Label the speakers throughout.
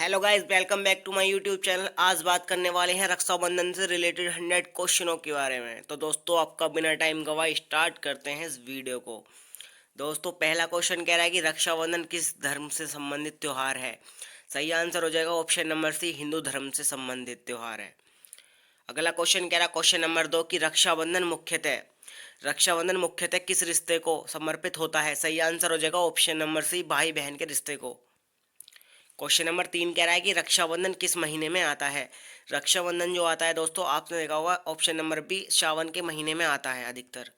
Speaker 1: Hello guys, welcome back to my YouTube channel. आज बात करने वाले हैं रक्षाबंधन से रिलेटेड 100 क्वेश्चनों के बारे में। तो दोस्तों, आपका बिना टाइम गवाए स्टार्ट करते हैं इस वीडियो को। दोस्तों, पहला क्वेश्चन कह रहा है कि रक्षाबंधन किस धर्म से संबंधित त्योहार है। सही आंसर हो जाएगा ऑप्शन नंबर सी, हिंदू धर्म से संबंधित त्योहार है। अगला क्वेश्चन कह रहा है, क्वेश्चन नंबर 2 कि रक्षाबंधन मुख्यतः किस रिश्ते को समर्पित होता है। सही आंसर हो जाएगा ऑप्शन नंबर सी, भाई बहन के रिश्ते को। क्वेश्चन नंबर 3 कह रहा है कि रक्षाबंधन किस महीने में आता है। रक्षाबंधन जो आता है दोस्तों, आपने देखा होगा ऑप्शन नंबर बी, सावन के महीने में आता है अधिकतर।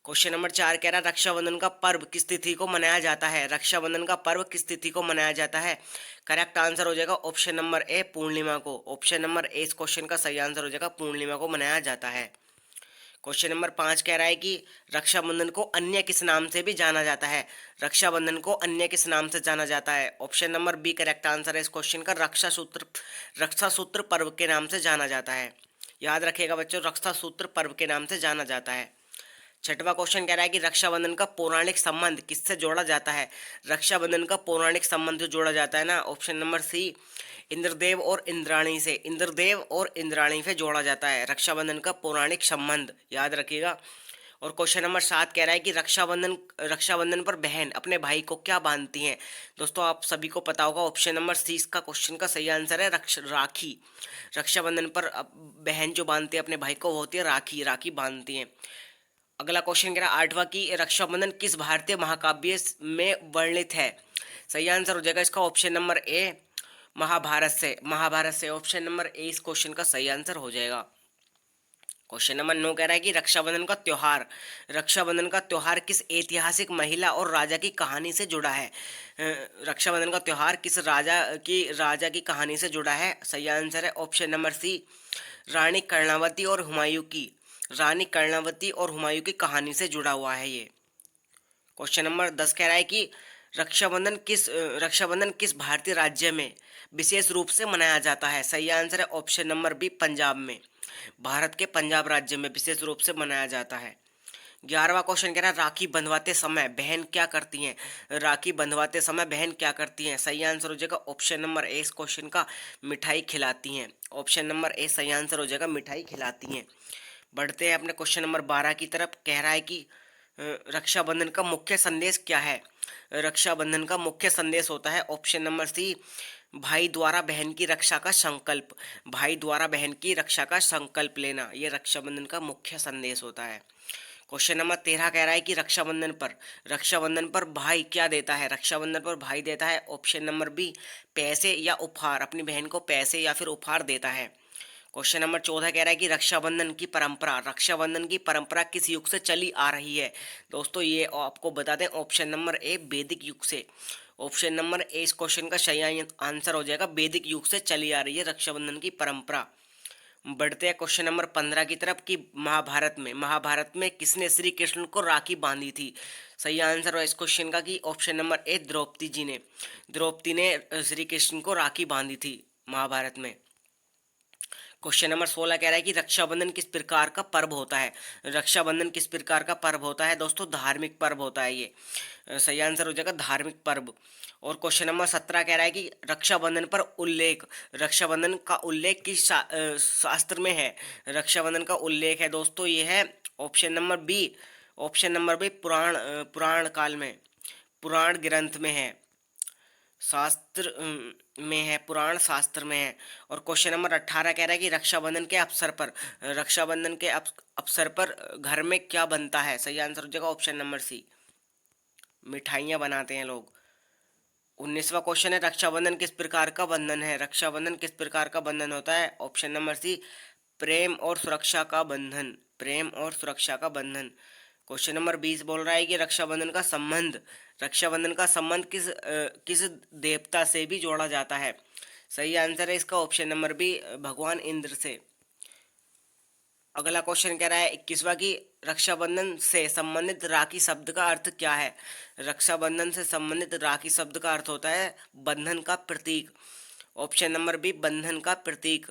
Speaker 1: क्वेश्चन नंबर 4 कह रहा है, रक्षाबंधन का पर्व किस तिथि को मनाया जाता है। रक्षाबंधन का पर्व किस तिथि को मनाया जाता है। करेक्ट आंसर हो जाएगा ऑप्शन नंबर ए, पूर्णिमा को। ऑप्शन नंबर ए इस क्वेश्चन का सही आंसर हो जाएगा, पूर्णिमा को मनाया जाता है। क्वेश्चन नंबर 5 कह रहा है कि रक्षाबंधन को अन्य किस नाम से भी जाना जाता है। रक्षाबंधन को अन्य किस नाम से जाना जाता है। Option number B correct answer है इस क्वेश्चन का, रक्षा सूत्र पर्व के नाम से जाना जाता है। याद रखिएगा बच्चों, रक्षा सूत्र पर्व के नाम से जाना जाता है। छठवां क्वेश्चन कह रहा है कि रक्षाबंधन का पौराणिक संबंध किससे जोड़ा जाता है। रक्षाबंधन का पौराणिक संबंध जो जोड़ा जाता है ना, ऑप्शन नंबर सी, इंद्रदेव और इंद्राणी से जोड़ा जाता है रक्षाबंधन का पौराणिक संबंध। याद रखिएगा। और क्वेश्चन नंबर 7 कह रहा है कि रक्षाबंधन पर बहन अपने भाई को क्या बांधती हैं। दोस्तों, आप सभी को पता होगा ऑप्शन नंबर सी इसका क्वेश्चन का सही आंसर है, राखी। रक्षाबंधन पर बहन जो बांधती है अपने भाई को, वो होती है राखी। राखी बांधती हैं। अगला क्वेश्चन कह रहा है 8वां की रक्षाबंधन किस भारतीय महाकाव्य में वर्णित है। सही आंसर हो जाएगा इसका ऑप्शन नंबर ए, महाभारत से ऑप्शन नंबर ए इस क्वेश्चन का सही आंसर हो जाएगा। क्वेश्चन नंबर 9 कह रहा है कि रक्षाबंधन का त्योहार किस ऐतिहासिक महिला और राजा की कहानी से जुड़ा है। रक्षाबंधन का त्योहार किस राजा की कहानी से जुड़ा है। सही आंसर है ऑप्शन नंबर सी, रानी कर्णावती और हुमायूं की कहानी से जुड़ा हुआ है ये। क्वेश्चन नंबर 10 कह रहा है कि रक्षाबंधन किस भारतीय राज्य में विशेष रूप से मनाया जाता है। सही आंसर है ऑप्शन नंबर बी, पंजाब में। भारत के पंजाब राज्य में विशेष रूप से मनाया जाता है। 11वां क्वेश्चन कह रहा है, राखी बंधवाते समय बहन क्या करती हैं। राखी बंधवाते समय बहन क्या करती हैं। सही आंसर हो जाएगा ऑप्शन नंबर ए इस क्वेश्चन का, मिठाई खिलाती हैं। ऑप्शन नंबर ए सही आंसर हो जाएगा, मिठाई खिलाती हैं। बढ़ते हैं अपने क्वेश्चन नंबर 12 की तरफ। कह रहा है कि रक्षाबंधन का मुख्य संदेश क्या है। रक्षाबंधन का मुख्य संदेश होता है ऑप्शन नंबर सी, भाई द्वारा बहन की रक्षा का संकल्प। भाई द्वारा बहन की रक्षा का संकल्प लेना, यह रक्षाबंधन का मुख्य संदेश होता है। क्वेश्चन नंबर 13 कह रहा है कि रक्षाबंधन पर भाई क्या देता है। रक्षाबंधन पर भाई देता है ऑप्शन नंबर बी, पैसे या उपहार। अपनी बहन को पैसे या फिर उपहार देता है। क्वेश्चन नंबर 14 कह रहा है कि रक्षाबंधन की परंपरा किस युग से चली आ रही है। दोस्तों, ये आपको बता दें ऑप्शन नंबर ए, वैदिक युग से। ऑप्शन नंबर ए इस क्वेश्चन का सही आंसर हो जाएगा, वैदिक युग से चली आ रही है रक्षाबंधन की परंपरा। बढ़ते हैं क्वेश्चन नंबर 15 की तरफ कि महाभारत में किसने श्री कृष्ण को राखी बांधी थी। सही आंसर है इस क्वेश्चन का कि ऑप्शन नंबर ए, द्रौपदी ने श्री कृष्ण को राखी बांधी थी महाभारत में। क्वेश्चन नंबर 16 कह रहा है कि रक्षाबंधन किस प्रकार का पर्व होता है। रक्षाबंधन किस प्रकार का पर्व होता है। दोस्तों, धार्मिक पर्व होता है ये। सही आंसर हो जाएगा धार्मिक पर्व। और क्वेश्चन नंबर 17 कह रहा है कि रक्षाबंधन का उल्लेख किस शास्त्र में है। रक्षाबंधन का उल्लेख है दोस्तों, ये है ऑप्शन नंबर बी पुराण काल में, पुराण ग्रंथ में है, पुराण शास्त्र में है। और क्वेश्चन नंबर 18 कह रहा है कि रक्षाबंधन के अवसर पर घर में क्या बनता है। सही आंसर हो जाएगा ऑप्शन नंबर सी, मिठाइयाँ बनाते हैं लोग। 19वां क्वेश्चन है, रक्षाबंधन किस प्रकार का बंधन होता है। ऑप्शन नंबर सी, प्रेम और सुरक्षा का बंधन। क्वेश्चन नंबर 20 बोल रहा है कि रक्षाबंधन का संबंध किस देवता से भी जोड़ा जाता है। सही आंसर है इसका ऑप्शन नंबर बी, भगवान इंद्र से। अगला क्वेश्चन कह रहा है 21वां की रक्षाबंधन से संबंधित राखी शब्द का अर्थ क्या है। रक्षाबंधन से संबंधित राखी शब्द का अर्थ होता है बंधन का प्रतीक। ऑप्शन नंबर बी, बंधन का प्रतीक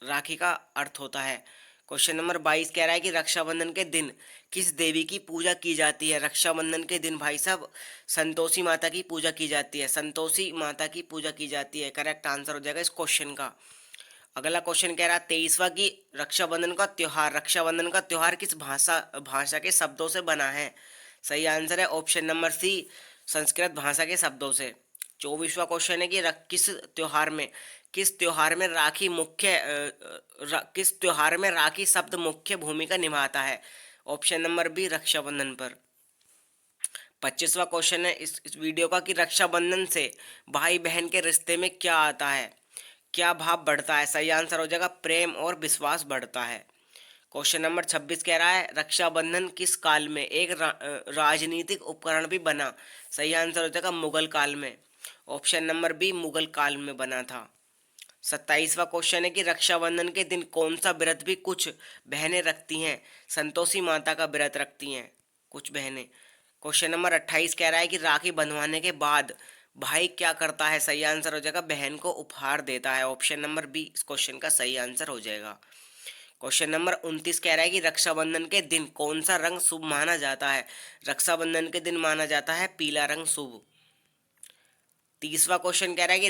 Speaker 1: राखी का अर्थ होता है। क्वेश्चन नंबर 22 कह रहा है कि रक्षाबंधन के दिन किस देवी की पूजा की जाती है। रक्षाबंधन के दिन भाई साहब संतोषी माता की पूजा की जाती है, संतोषी माता की पूजा की जाती है। करेक्ट आंसर हो जाएगा इस क्वेश्चन का। अगला क्वेश्चन कह रहा है 23वां की रक्षाबंधन का त्योहार किस भाषा भाषा के शब्दों से बना है। सही आंसर है ऑप्शन नंबर सी, संस्कृत भाषा के शब्दों से। 24वां क्वेश्चन है कि किस त्योहार में किस त्योहार में राखी शब्द मुख्य भूमिका निभाता है। ऑप्शन नंबर बी, रक्षाबंधन पर। 25वां क्वेश्चन है इस वीडियो का कि रक्षाबंधन से भाई बहन के रिश्ते में क्या आता है, क्या भाव बढ़ता है। सही आंसर हो जाएगा प्रेम और विश्वास बढ़ता है। क्वेश्चन नंबर 26 कह रहा है रक्षाबंधन किस काल में एक राजनीतिक उपकरण भी बना। सही आंसर हो जाएगा मुगल काल में। ऑप्शन नंबर बी, मुगल काल में बना था। 27वां क्वेश्चन है कि रक्षाबंधन के दिन कौन सा व्रत भी कुछ बहनें रखती हैं। संतोषी माता का व्रत रखती हैं कुछ बहनें। क्वेश्चन नंबर 28 कह रहा है कि राखी बंधवाने के बाद भाई क्या करता है। सही आंसर हो जाएगा बहन को उपहार देता है। ऑप्शन नंबर बी इस क्वेश्चन का सही आंसर हो जाएगा। क्वेश्चन नंबर 29 कह रहा है कि रक्षाबंधन के दिन कौन सा रंग शुभ माना जाता है। रक्षाबंधन के दिन माना जाता है पीला रंग शुभ। 30वां क्वेश्चन कह रहा है कि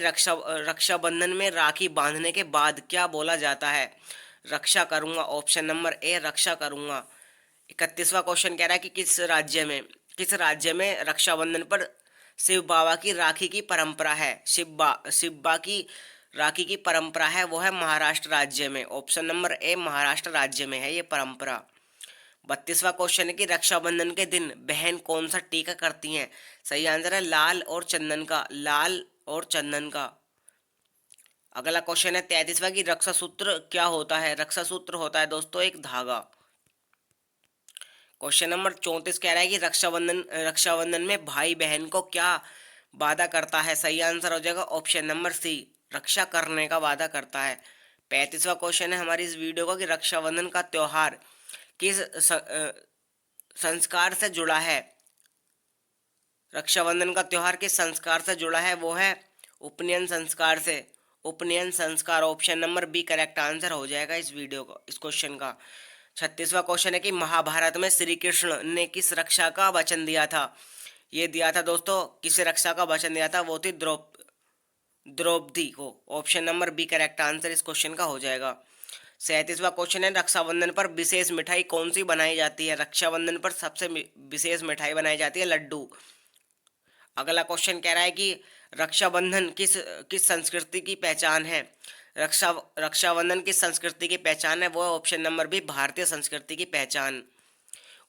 Speaker 1: रक्षाबंधन में राखी बांधने के बाद क्या बोला जाता है। रक्षा करूंगा। ऑप्शन नंबर ए, रक्षा करूंगा। 31वां क्वेश्चन कह रहा है कि किस राज्य में रक्षाबंधन पर शिव बाबा की राखी की परंपरा है। शिव बा की राखी की परंपरा है वो है महाराष्ट्र राज्य में। ऑप्शन नंबर ए, महाराष्ट्र राज्य में है ये परंपरा। 32वां क्वेश्चन है कि रक्षाबंधन के दिन बहन कौन सा टीका करती हैं। सही आंसर है लाल और चंदन का, लाल और चंदन का। अगला क्वेश्चन है 33वां की रक्षा सूत्र क्या होता है। रक्षा सूत्र होता है दोस्तों एक धागा। क्वेश्चन नंबर 34 कह रहा है कि रक्षाबंधन में भाई बहन को क्या वादा करता है। सही आंसर हो जाएगा ऑप्शन नंबर सी, रक्षा करने का वादा करता है। 35वां क्वेश्चन है हमारी इस वीडियो का कि रक्षाबंधन का त्योहार किस संस्कार से जुड़ा है। रक्षाबंधन का त्योहार किस संस्कार से जुड़ा है, वो है उपनयन संस्कार से। उपनयन संस्कार option number B correct answer हो जाएगा इस वीडियो का, इस क्वेश्चन का। 36वां क्वेश्चन है कि महाभारत में श्री कृष्ण ने किस रक्षा का वचन दिया था। ये दिया था दोस्तों, किस रक्षा का वचन दिया था, वो थी द्रौपदी को। Option number B correct answer इस क्वेश्चन का हो जाएगा। 37वां क्वेश्चन है रक्षाबंधन पर विशेष मिठाई कौन सी बनाई जाती है। रक्षाबंधन पर सबसे विशेष मिठाई बनाई जाती है लड्डू। अगला क्वेश्चन कह रहा है कि रक्षाबंधन किस किस संस्कृति की पहचान है। रक्षाबंधन किस संस्कृति की पहचान है, वो है ऑप्शन नंबर बी, भारतीय संस्कृति की पहचान।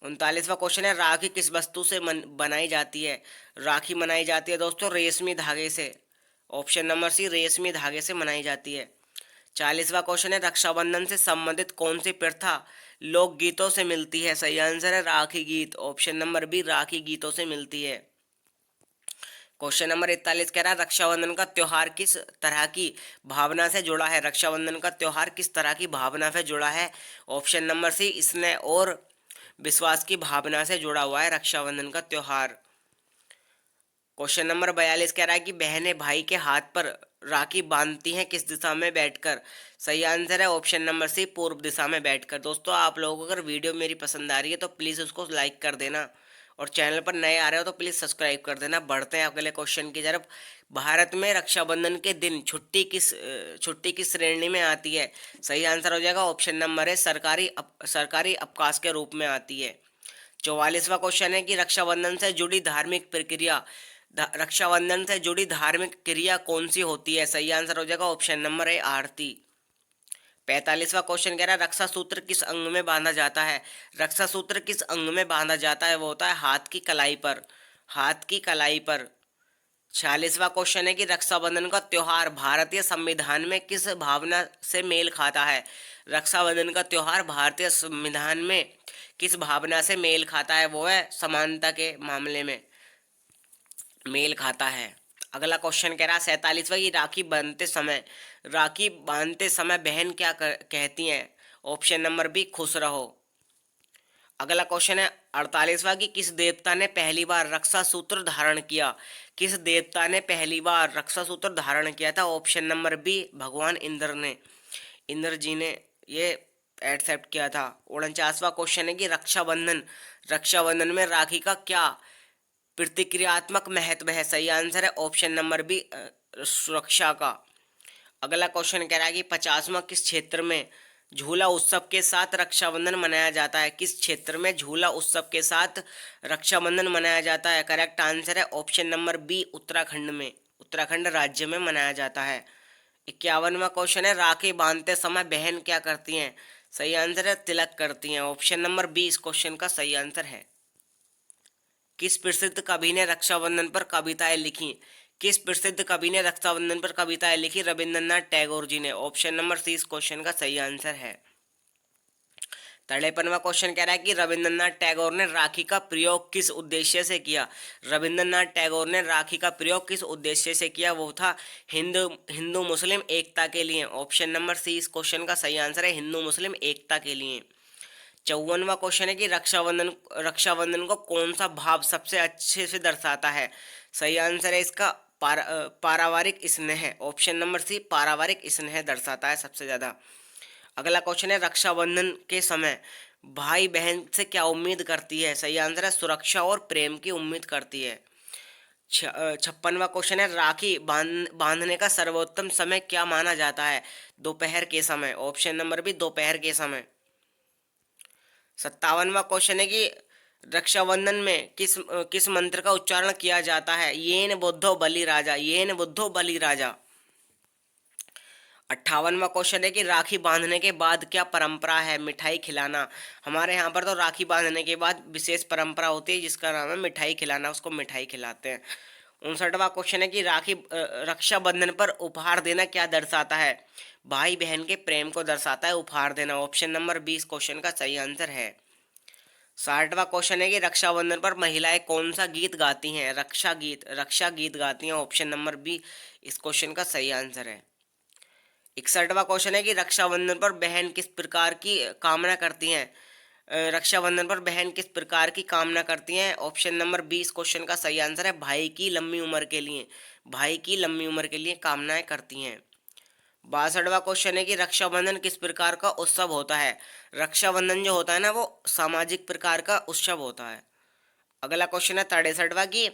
Speaker 1: 39वां क्वेश्चन है राखी किस वस्तु से बनाई जाती है। राखी बनाई जाती है दोस्तों रेशमी धागे से। ऑप्शन नंबर सी, रेशमी धागे से बनाई जाती है। 40वां क्वेश्चन है रक्षाबंधन से संबंधित कौन सी प्रथा लोकगीतों से मिलती है। सही आंसर है राखी गीत। ऑप्शन नंबर बी, राखी गीतों से मिलती है। क्वेश्चन नंबर 41 कह रहा है रक्षाबंधन का त्योहार किस तरह की भावना से जुड़ा है। रक्षाबंधन का त्योहार किस तरह की भावना से जुड़ा है। ऑप्शन नंबर सी, स्नेह और विश्वास की भावना से जुड़ा हुआ है रक्षाबंधन का त्योहार। क्वेश्चन नंबर 42 कह रहा है कि बहनें भाई के हाथ पर राखी बांधती हैं किस दिशा में बैठकर। सही आंसर है ऑप्शन नंबर सी, पूर्व दिशा में बैठकर। दोस्तों आप लोगों को अगर वीडियो मेरी पसंद आ रही है तो प्लीज़ उसको लाइक कर देना, और चैनल पर नए आ रहे हो तो प्लीज़ सब्सक्राइब कर देना। बढ़ते हैं अगले क्वेश्चन की तरफ। भारत में रक्षाबंधन के दिन छुट्टी किस श्रेणी में आती है। सही आंसर हो जाएगा ऑप्शन नंबर है सरकारी अवकाश के रूप में आती है। 44वां क्वेश्चन है कि रक्षाबंधन से जुड़ी धार्मिक क्रिया कौन सी होती है। सही आंसर हो जाएगा ऑप्शन नंबर ए, आरती। 45वां क्वेश्चन कह रहा है रक्षा सूत्र किस अंग में बांधा जाता है। रक्षा सूत्र किस अंग में बांधा जाता है, वो होता है हाथ की कलाई पर, हाथ की कलाई पर। 46वां क्वेश्चन है कि रक्षाबंधन का त्योहार भारतीय संविधान में किस भावना से मेल खाता है। रक्षाबंधन का त्योहार भारतीय संविधान में किस भावना से मेल खाता है, वो है समानता के मामले में मेल खाता है। अगला क्वेश्चन कह रहा है 47वां की राखी बांधते समय बहन क्या कहती हैं। ऑप्शन नंबर बी, खुश रहो। अगला क्वेश्चन है 48वां की किस देवता ने पहली बार रक्षा सूत्र धारण किया। किस देवता ने पहली बार रक्षा सूत्र धारण किया था। ऑप्शन नंबर बी, भगवान इंद्र ने, इंद्र जी ने ये एक्सेप्ट किया था। 49वां क्वेश्चन है कि रक्षाबंधन, रक्षाबंधन में राखी का क्या प्रतिक्रियात्मक महत्व है? सही आंसर है ऑप्शन नंबर बी, सुरक्षा का। अगला क्वेश्चन कह रहा है कि 50वां किस क्षेत्र में झूला उत्सव के साथ रक्षाबंधन मनाया जाता है? किस क्षेत्र में झूला उत्सव के साथ रक्षाबंधन मनाया जाता है? करेक्ट आंसर है ऑप्शन नंबर बी, उत्तराखंड में, उत्तराखंड राज्य में मनाया जाता है। 51वां क्वेश्चन है राखी बांधते समय बहन क्या करती हैं? सही आंसर है तिलक करती हैं। ऑप्शन नंबर बी इस क्वेश्चन का सही आंसर है। किस प्रसिद्ध कवि ने रक्षाबंधन पर कविताएं लिखी? किस प्रसिद्ध कवि ने रक्षाबंधन पर कविताएं लिखी? रविंद्रनाथ टैगोर जी ने। ऑप्शन नंबर सी इस क्वेश्चन का सही आंसर है। 53वां क्वेश्चन कह रहा है कि रविंद्रनाथ टैगोर ने राखी का प्रयोग किस उद्देश्य से किया? रविंद्रनाथ टैगोर ने राखी का प्रयोग किस उद्देश्य से किया? वो था हिंदू हिंदू मुस्लिम एकता के लिए। ऑप्शन नंबर सी इस क्वेश्चन का सही आंसर है, हिंदू मुस्लिम एकता के लिए। 54वां क्वेश्चन है कि रक्षाबंधन, रक्षाबंधन को कौन सा भाव सबसे अच्छे से दर्शाता है? सही आंसर है इसका पारिवारिक स्नेह। ऑप्शन नंबर सी पारिवारिक स्नेह दर्शाता है सबसे ज़्यादा। अगला क्वेश्चन है रक्षाबंधन के समय भाई बहन से क्या उम्मीद करती है? सही आंसर है सुरक्षा और प्रेम की उम्मीद करती है। 56वां क्वेश्चन है राखी बांधने का सर्वोत्तम समय क्या माना जाता है? दोपहर के समय। ऑप्शन नंबर बी दोपहर के समय। 57वां क्वेश्चन है कि रक्षाबंधन में किस मंत्र का उच्चारण किया जाता है? येन बुद्धो बलि राजा, येन बुद्धो बलि राजा। 58वां क्वेश्चन है कि राखी बांधने के बाद क्या परंपरा है? मिठाई खिलाना। हमारे यहाँ पर तो राखी बांधने के बाद विशेष परंपरा होती है जिसका नाम है मिठाई खिलाना, उसको मिठाई खिलाते हैं। 59वां क्वेश्चन है कि राखी रक्षाबंधन पर उपहार देना क्या दर्शाता है? भाई बहन के प्रेम को दर्शाता है उपहार देना। ऑप्शन नंबर 20 क्वेश्चन का सही आंसर है। 60वां क्वेश्चन है कि रक्षाबंधन पर महिलाएं कौन सा गीत गाती हैं? रक्षा गीत गाती हैं। ऑप्शन नंबर बी इस क्वेश्चन का सही आंसर है। 61वां क्वेश्चन है कि रक्षाबंधन पर बहन किस प्रकार की कामना करती हैं? रक्षाबंधन पर बहन किस प्रकार की कामना करती हैं? ऑप्शन नंबर बी इस क्वेश्चन का सही आंसर है, भाई की लंबी उम्र के लिए, भाई की लंबी उम्र के लिए कामनाएं करती हैं। 62वां क्वेश्चन है कि रक्षाबंधन किस प्रकार का उत्सव होता है? रक्षाबंधन जो होता है ना वो सामाजिक प्रकार का उत्सव होता है। अगला क्वेश्चन है 63वां की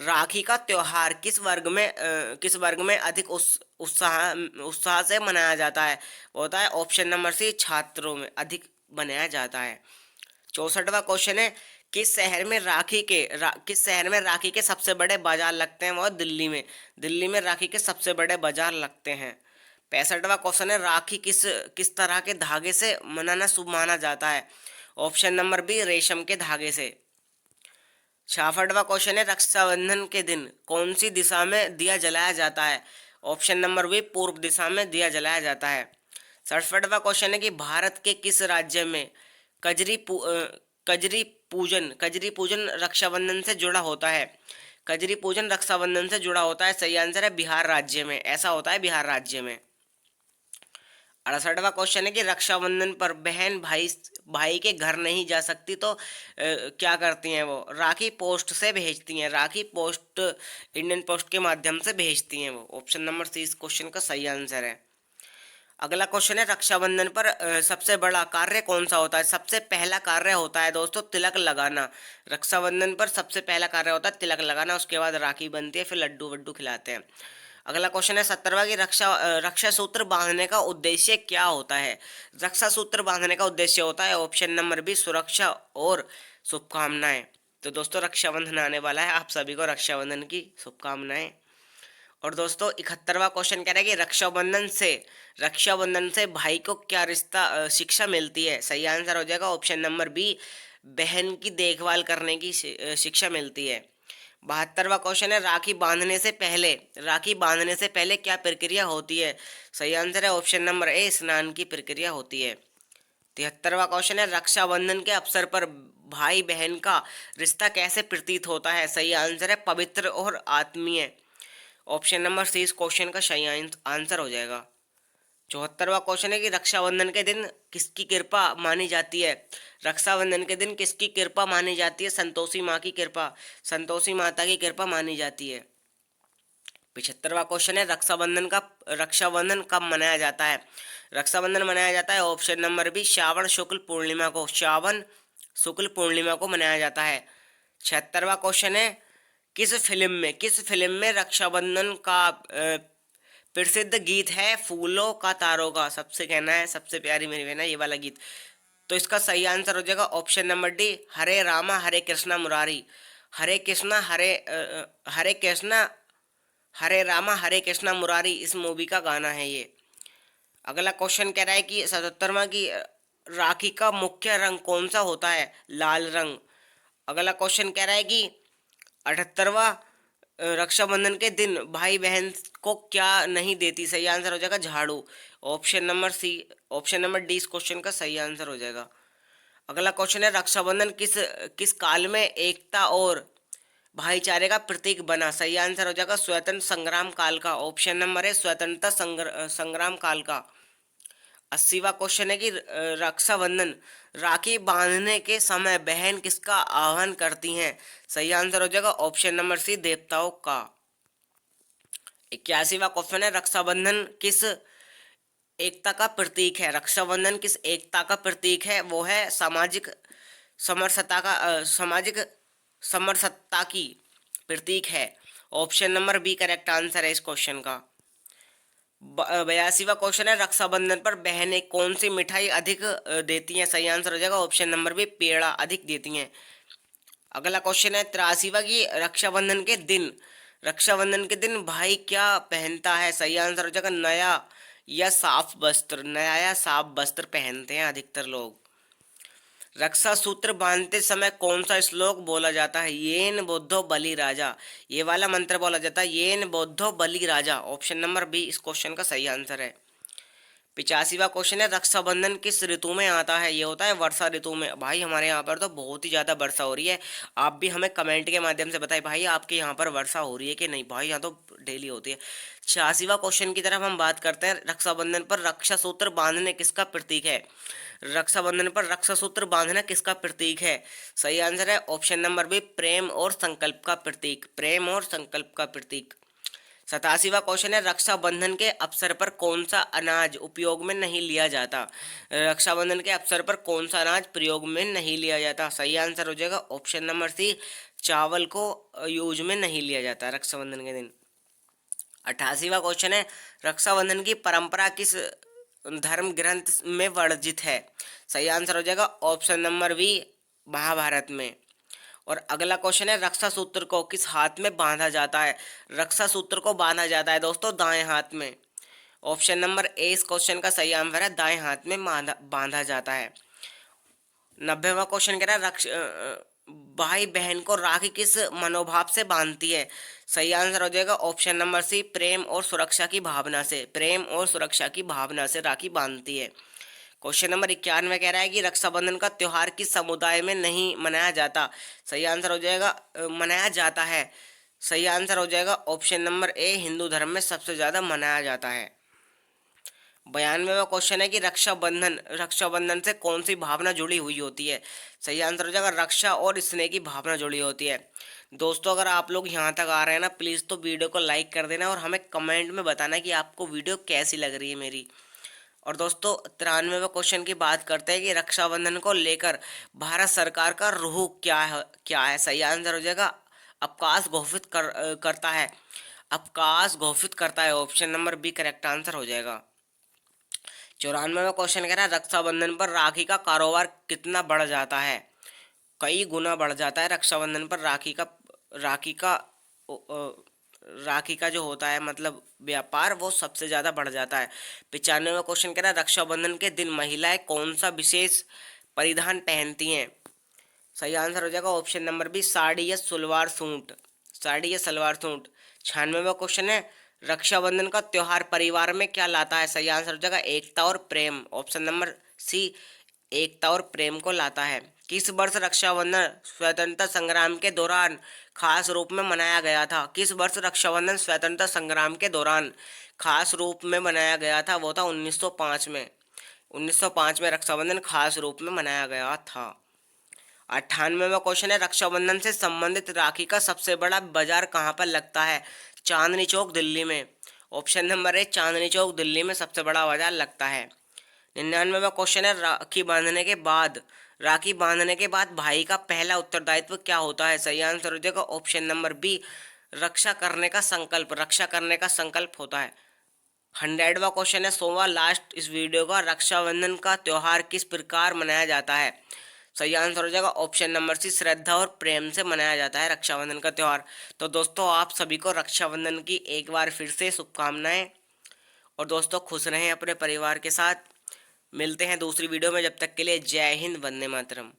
Speaker 1: राखी का त्योहार किस वर्ग में अधिक उत्साह उत्साह से मनाया जाता है? वो होता है ऑप्शन नंबर सी छात्रों में अधिक मनाया जाता है। 64वां क्वेश्चन है किस शहर में राखी के सबसे बड़े बाजार लगते हैं? वो दिल्ली में, दिल्ली में राखी के सबसे बड़े बाजार लगते हैं। 65वां क्वेश्चन है राखी किस किस तरह के धागे से मनाना शुभ माना जाता है? ऑप्शन नंबर बी रेशम के धागे से। 66वां क्वेश्चन है रक्षाबंधन के दिन कौन सी दिशा में दिया जलाया जाता है? ऑप्शन नंबर बी पूर्व दिशा में दिया जलाया जाता है। 67वां क्वेश्चन है कि भारत के किस राज्य में कजरी पू, अ, कजरी पूजन रक्षाबंधन से जुड़ा होता है? कजरी पूजन रक्षाबंधन से जुड़ा होता है। सही आंसर है बिहार राज्य में, ऐसा होता है बिहार राज्य में। 68वां क्वेश्चन है कि रक्षाबंधन पर बहन भाई भाई के घर नहीं जा सकती तो क्या करती हैं? वो राखी पोस्ट से भेजती हैं, राखी पोस्ट इंडियन पोस्ट के माध्यम से भेजती हैं वो। ऑप्शन नंबर सी इस क्वेश्चन का सही आंसर है। अगला क्वेश्चन है रक्षाबंधन पर सबसे बड़ा कार्य कौन सा होता है? सबसे पहला कार्य होता है दोस्तों तिलक लगाना। रक्षाबंधन पर सबसे पहला कार्य होता है तिलक लगाना, उसके बाद राखी बनती है, फिर लड्डू वड्डू खिलाते हैं। अगला क्वेश्चन है 70वां की रक्षा सूत्र बांधने का उद्देश्य क्या होता है? रक्षा सूत्र बांधने का उद्देश्य होता है ऑप्शन नंबर बी सुरक्षा और शुभकामनाएं। तो दोस्तों रक्षाबंधन आने वाला है, आप सभी को रक्षाबंधन की शुभकामनाएं। और दोस्तों 71वां क्वेश्चन कह रहा है कि रक्षाबंधन से भाई को क्या रिश्ता शिक्षा मिलती है? सही आंसर हो जाएगा ऑप्शन नंबर बी बहन की देखभाल करने की शिक्षा मिलती है। 72वां क्वेश्चन है राखी बांधने से पहले क्या प्रक्रिया होती है? सही आंसर है ऑप्शन नंबर ए स्नान की प्रक्रिया होती है। 73वां क्वेश्चन है रक्षाबंधन के अवसर पर भाई बहन का रिश्ता कैसे प्रतीत होता है? सही आंसर है पवित्र और आत्मीय। ऑप्शन नंबर सी इस क्वेश्चन का सही आंसर हो जाएगा। 74वां क्वेश्चन है कि रक्षाबंधन के दिन किसकी कृपा मानी जाती है? रक्षाबंधन के दिन किसकी कृपा मानी जाती है? संतोषी माँ की कृपा, संतोषी माता की कृपा मानी जाती है। 75वां क्वेश्चन है रक्षाबंधन कब मनाया जाता है। रक्षाबंधन मनाया जाता है ऑप्शन नंबर बी श्रावण शुक्ल पूर्णिमा को, श्रावण शुक्ल पूर्णिमा को मनाया जाता है। 76वां क्वेश्चन है किस फिल्म में रक्षाबंधन का प्रसिद्ध गीत है फूलों का तारों का, सबसे कहना है सबसे प्यारी मेरी बहना ये वाला गीत। तो इसका सही आंसर हो जाएगा ऑप्शन नंबर डी हरे रामा हरे कृष्णा मुरारी। हरे कृष्णा हरे कृष्णा हरे रामा हरे कृष्णा मुरारी इस मूवी का गाना है ये। अगला क्वेश्चन कह रहा है कि 77वां की राखी का मुख्य रंग कौन सा होता है, लाल रंग। अगला क्वेश्चन कह रहा है कि 78वां रक्षाबंधन के दिन भाई बहन को क्या नहीं देती, सही आंसर हो जाएगा झाड़ू। ऑप्शन नंबर डी इस क्वेश्चन का सही आंसर हो जाएगा। अगला क्वेश्चन है रक्षाबंधन किस किस काल में एकता और भाईचारे का प्रतीक बना, सही आंसर हो जाएगा स्वतंत्र संग्राम काल का। ऑप्शन नंबर है स्वतंत्रता संग्राम काल का। 80वां क्वेश्चन है कि रक्षाबंधन राखी बांधने के समय बहन किसका आह्वान करती हैं, सही आंसर हो जाएगा ऑप्शन नंबर सी देवताओं का। 81वां क्वेश्चन है रक्षाबंधन किस एकता का प्रतीक है। रक्षाबंधन किस एकता का प्रतीक है, वो है सामाजिक समरसता की प्रतीक है। Option number B correct answer है इस क्वेश्चन का। 82वां क्वेश्चन है रक्षाबंधन पर बहनें कौन सी मिठाई अधिक देती हैं, सही आंसर हो जाएगा ऑप्शन नंबर बी पेड़ा अधिक देती हैं। अगला क्वेश्चन है 83वां की रक्षाबंधन के दिन भाई क्या पहनता है, सही आंसर हो जाएगा नया या साफ वस्त्र पहनते हैं अधिकतर लोग। रक्षा सूत्र बांधते समय कौन सा श्लोक बोला जाता है, येन बोद्धो बलि राजा, ये वाला मंत्र बोला जाता है येन बोद्धो बलि राजा। ऑप्शन नंबर बी इस क्वेश्चन का सही आंसर है। 85वां क्वेश्चन है रक्षाबंधन किस ऋतु में आता है, ये होता है वर्षा ऋतु में। भाई हमारे यहाँ पर तो बहुत ही ज़्यादा वर्षा हो रही है, आप भी हमें कमेंट के माध्यम से बताएं भाई आपके यहाँ पर वर्षा हो रही है कि नहीं। भाई यहाँ तो डेली होती है। 86वां क्वेश्चन की तरफ हम बात करते हैं रक्षाबंधन पर रक्षा सूत्र बांधने किसका प्रतीक है। रक्षाबंधन पर रक्षा सूत्र बांधना किसका प्रतीक है, सही आंसर है ऑप्शन नंबर बी प्रेम और संकल्प का प्रतीक, प्रेम और संकल्प का प्रतीक। 87वां क्वेश्चन है रक्षाबंधन के अवसर पर कौन सा अनाज उपयोग में नहीं लिया जाता। रक्षाबंधन के अवसर पर कौन सा अनाज प्रयोग में नहीं लिया जाता, सही आंसर हो जाएगा ऑप्शन नंबर सी चावल को यूज में नहीं लिया जाता रक्षाबंधन के दिन। 88वां क्वेश्चन है रक्षाबंधन की परंपरा किस धर्म ग्रंथ में वर्णित है, सही आंसर हो जाएगा ऑप्शन नंबर बी महाभारत में। और अगला क्वेश्चन है रक्षा सूत्र को किस हाथ में बांधा जाता है। रक्षा सूत्र को बांधा जाता है दोस्तों दाएं हाथ में। ऑप्शन नंबर ए इस क्वेश्चन का सही आंसर है दाएं हाथ में बांधा जाता है। 90वां क्वेश्चन कह रहा है भाई बहन को राखी किस मनोभाव से बांधती है, सही आंसर हो जाएगा ऑप्शन नंबर सी प्रेम और सुरक्षा की भावना से, प्रेम और सुरक्षा की भावना से राखी बांधती है। क्वेश्चन नंबर 91 कह रहा है कि रक्षाबंधन का त्यौहार किस समुदाय में नहीं मनाया जाता, सही आंसर हो जाएगा मनाया जाता है, सही आंसर हो जाएगा ऑप्शन नंबर ए हिंदू धर्म में सबसे ज़्यादा मनाया जाता है। 92वां क्वेश्चन है कि रक्षाबंधन से कौन सी भावना जुड़ी हुई होती है, सही आंसर हो जाएगा रक्षा और स्नेह की भावना जुड़ी होती है। दोस्तों अगर आप लोग यहाँ तक आ रहे हैं ना प्लीज़ तो वीडियो को लाइक कर देना और हमें कमेंट में बताना कि आपको वीडियो कैसी लग रही है मेरी। और दोस्तों 93वें क्वेश्चन की बात करते हैं कि रक्षाबंधन को लेकर भारत सरकार का रुख क्या है, सही आंसर हो जाएगा अवकाश घोषित करता है option number B correct answer हो जाएगा। 94वां क्वेश्चन कह रहा है रक्षाबंधन पर राखी का कारोबार कितना बढ़ जाता है, कई गुना बढ़ जाता है रक्षाबंधन पर राखी का जो होता है मतलब व्यापार वो सबसे ज़्यादा बढ़ जाता है। 95वां क्वेश्चन कह रहा है रक्षाबंधन के दिन महिलाएं कौन सा विशेष परिधान पहनती हैं, सही आंसर हो जाएगा ऑप्शन नंबर बी साड़ी या सलवार सूट। 96वां क्वेश्चन है रक्षाबंधन का त्यौहार परिवार में क्या लाता है, सही आंसर हो जाएगा एकता और प्रेम, ऑप्शन नंबर सी एकता और प्रेम को लाता है। किस वर्ष रक्षाबंधन स्वतंत्रता संग्राम के दौरान खास रूप में मनाया गया था, किस वर्ष रक्षाबंधन स्वतंत्रता संग्राम के दौरान खास रूप में मनाया गया था, वो था 1905 में। 1905 में रक्षाबंधन खास रूप में मनाया गया था। 98वां क्वेश्चन है रक्षाबंधन से संबंधित राखी का सबसे बड़ा बाजार कहाँ पर लगता है, चांदनी चौक दिल्ली में। ऑप्शन नंबर ए चांदनी चौक दिल्ली में सबसे बड़ा बाजार लगता है। 99वां क्वेश्चन है राखी बांधने के बाद भाई का पहला उत्तरदायित्व क्या होता है? सही आंसर हो जाएगा ऑप्शन नंबर बी, रक्षा करने का संकल्प होता है। 100वां क्वेश्चन है 100वां लास्ट इस वीडियो का, रक्षाबंधन का त्योहार किस प्रकार मनाया जाता है? सही आंसर हो जाएगा ऑप्शन नंबर सी, श्रद्धा और प्रेम से मनाया जाता है रक्षाबंधन का त्यौहार। तो दोस्तों आप सभी को रक्षाबंधन की एक बार फिर से शुभकामनाएं। और दोस्तों खुश रहें अपने परिवार के साथ। मिलते हैं दूसरी वीडियो में, जब तक के लिए जय हिंद, वंदे मातरम।